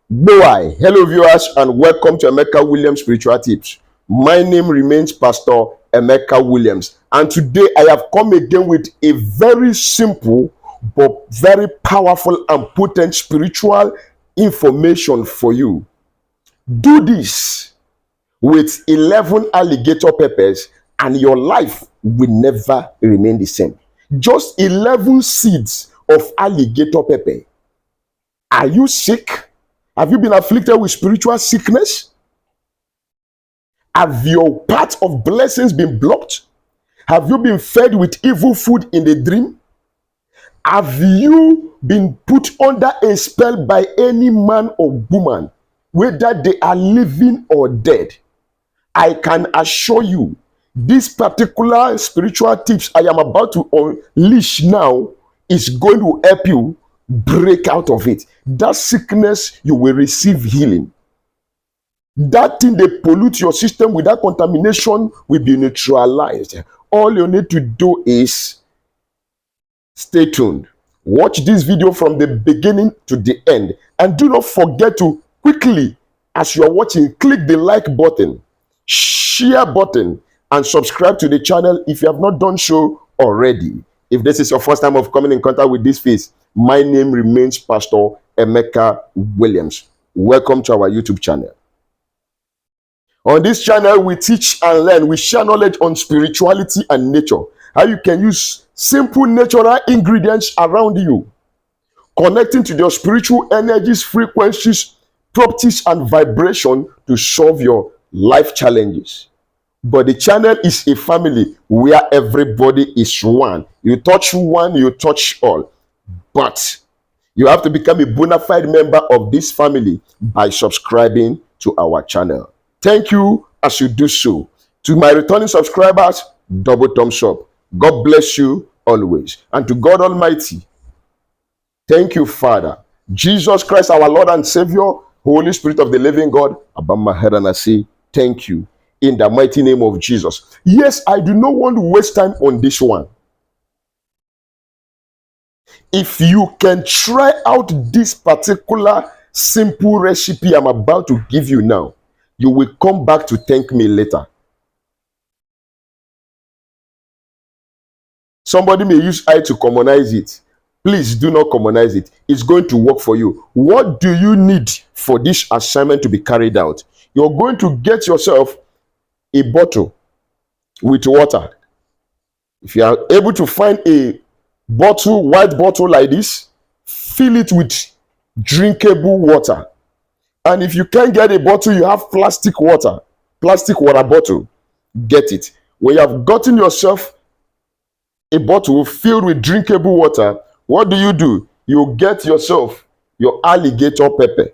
Boy, hello viewers and welcome to Emeka Williams Spiritual Tips. My name remains Pastor Emeka Williams, and today I have come again with a very simple but very powerful and potent spiritual information for you. Do this with 11 alligator peppers and your life will never remain the same. Just 11 seeds of alligator pepper. Are you sick? Have you been afflicted with spiritual sickness? Have your path of blessings been blocked? Have you been fed with evil food in the dream? Have you been put under a spell by any man or woman, whether they are living or dead? I can assure you, this particular spiritual tips I am about to unleash now is going to help you break out of it. That sickness, you will receive healing. That thing they pollute your system with, that contamination will be neutralized. All you need to do is stay tuned. Watch this video from the beginning to the end. And do not forget to quickly, as you are watching, click the like button, share button, and subscribe to the channel if you have not done so already. If this is your first time of coming in contact with this face, my name remains Pastor Emeka Williams. Welcome to our YouTube channel. On this channel, we teach and learn. We share knowledge on spirituality and nature. How you can use simple natural ingredients around you, connecting to your spiritual energies, frequencies, properties, and vibration to solve your life challenges. But the channel is a family where everybody is one. You touch one, you touch all. But you have to become a bona fide member of this family by subscribing to our channel. Thank you as you do so. To my returning subscribers, double thumbs up. God bless you always. And to God Almighty, thank you, Father. Jesus Christ, our Lord and Savior, Holy Spirit of the living God, I bow my head and I say, thank you. In the mighty name of Jesus. Yes, I do not want to waste time on this one. If you can try out this particular simple recipe I'm about to give you now, you will come back to thank me later. Somebody may use I to commonize it. Please do not commonize it. It's going to work for you. What do you need for this assignment to be carried out? You're going to get yourself a bottle with water. If you are able to find a bottle, white bottle like this, fill it with drinkable water. And if you can't get a bottle, you have plastic water bottle, get it. When you have gotten yourself a bottle filled with drinkable water, what do? You get yourself your alligator pepper.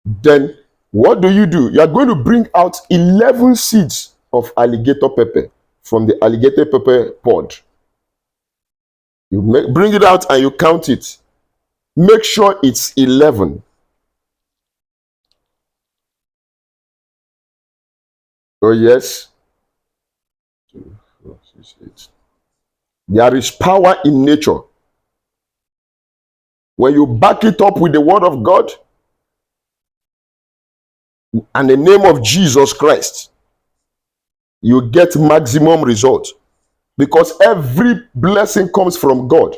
Then what do? You are going to bring out 11 seeds of alligator pepper from the alligator pepper pod. You bring it out and you count it. Make sure it's 11. Oh yes. 2, 4, 6, 8. There is power in nature. When you back it up with the word of God and the name of Jesus Christ, you get maximum result, because every blessing comes from God.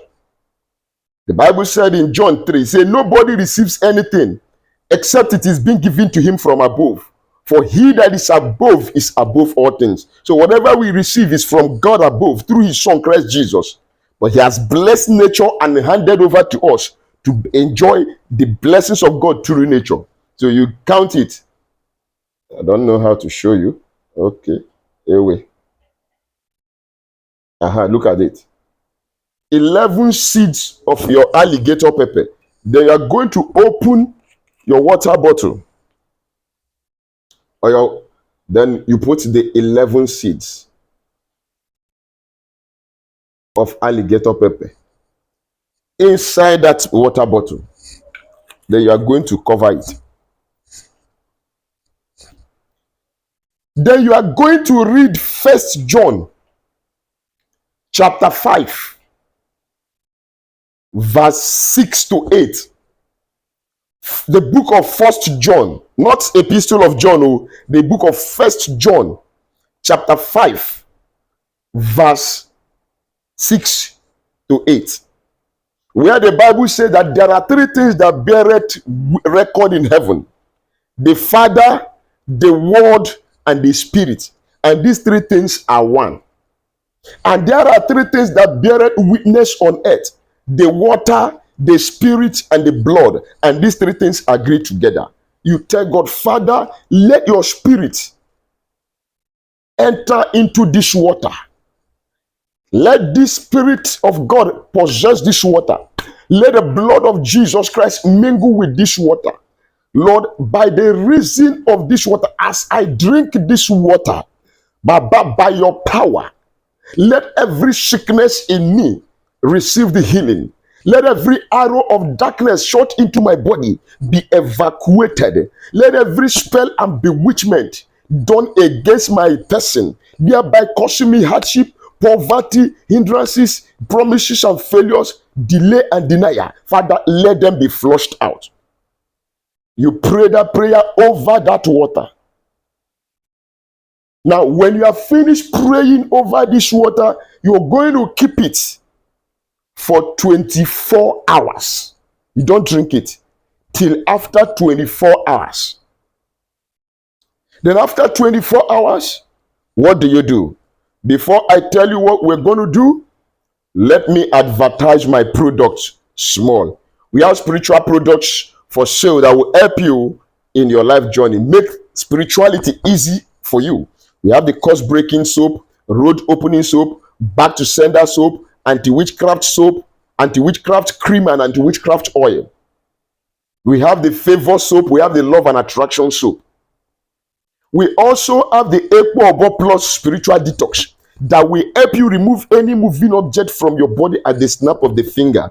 The Bible said in John 3, say nobody receives anything except it is being given to him from above. For he that is above all things. So whatever we receive is from God above through his son Christ Jesus. But he has blessed nature and handed over to us to enjoy the blessings of God through nature. So you count it. I don't know how to show you. Okay. Anyway. Look at it. 11 seeds of your alligator pepper. Then you are going to open your water bottle. Then you put the 11 seeds of alligator pepper inside that water bottle. Then you are going to cover it. Then you are going to read 1 John chapter 5 verse 6 to 8. The book of First John, not Epistle of John, oh, the book of First John, chapter 5, verse 6 to 8, where the Bible says that there are three things that beareth record in heaven: the Father, the Word, and the Spirit. And these three things are one. And there are three things that beareth witness on earth: the water, the Spirit, and the blood. And these three things agree together. You tell God, Father, let your Spirit enter into this water. Let this Spirit of God possess this water. Let the blood of Jesus Christ mingle with this water. Lord, by the reason of this water, as I drink this water, Baba, by your power, let every sickness in me receive the healing. Let every arrow of darkness shot into my body be evacuated. Let every spell and bewitchment done against my person, thereby causing me hardship, poverty, hindrances, promises and failures, delay and denial, Father, let them be flushed out. You pray that prayer over that water. Now, when you are finished praying over this water, you're going to keep it for 24 hours. You don't drink it till after 24 hours. Then after 24 hours, what do? Before I tell you what we're going to do, let me advertise my products small. We have spiritual products for sale that will help you in your life journey. Make spirituality easy for you. We have the curse breaking soap, road opening soap, back to sender soap, anti-witchcraft soap, anti-witchcraft cream, and anti-witchcraft oil. We have the favor soap. We have the love and attraction soap. We also have the Equal Obo Plus spiritual detox that will help you remove any moving object from your body at the snap of the finger.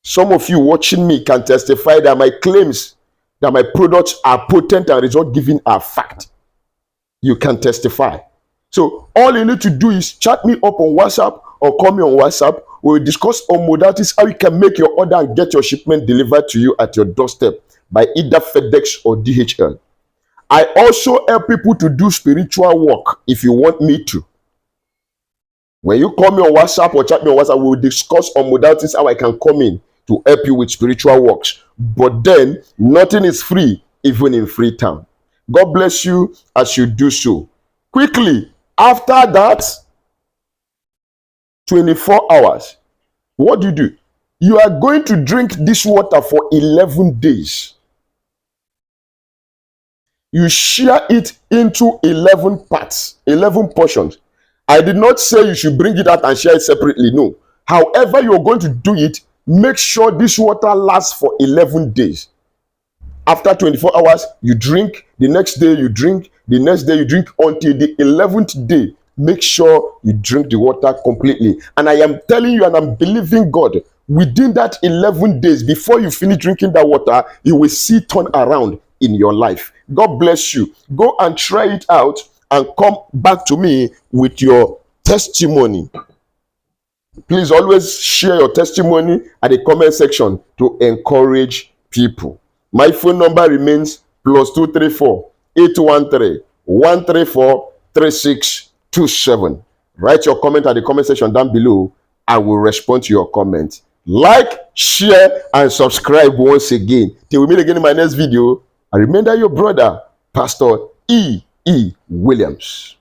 Some of you watching me can testify that my claims that my products are potent and result giving are fact. You can testify. So all you need to do is chat me up on WhatsApp or call me on WhatsApp. We'll discuss on modalities how you can make your order and get your shipment delivered to you at your doorstep by either FedEx or DHL. I also help people to do spiritual work if you want me to. When you call me on WhatsApp or chat me on WhatsApp, we'll discuss on modalities how I can come in to help you with spiritual works. But then, nothing is free, even in Freetown. God bless you as you do so. Quickly, after that, 24 hours, what do? You are going to drink this water for 11 days. You share it into 11 parts, 11 portions. I did not say you should bring it out and share it separately. No. However you're going to do it, make sure this water lasts for 11 days. After 24 hours, you drink. The next day, you drink. The next day, you drink until the 11th day. Make sure you drink the water completely. And I am telling you, and I'm believing God, within that 11 days, before you finish drinking that water, you will see turn around in your life. God bless you. Go and try it out and come back to me with your testimony. Please always share your testimony at the comment section to encourage people. My phone number remains +234 813 134 3627. Write your comment at the comment section down below. I will respond to your comment. Like, share, and subscribe once again. Till we meet again in my next video. I remember your brother, Pastor E. Williams.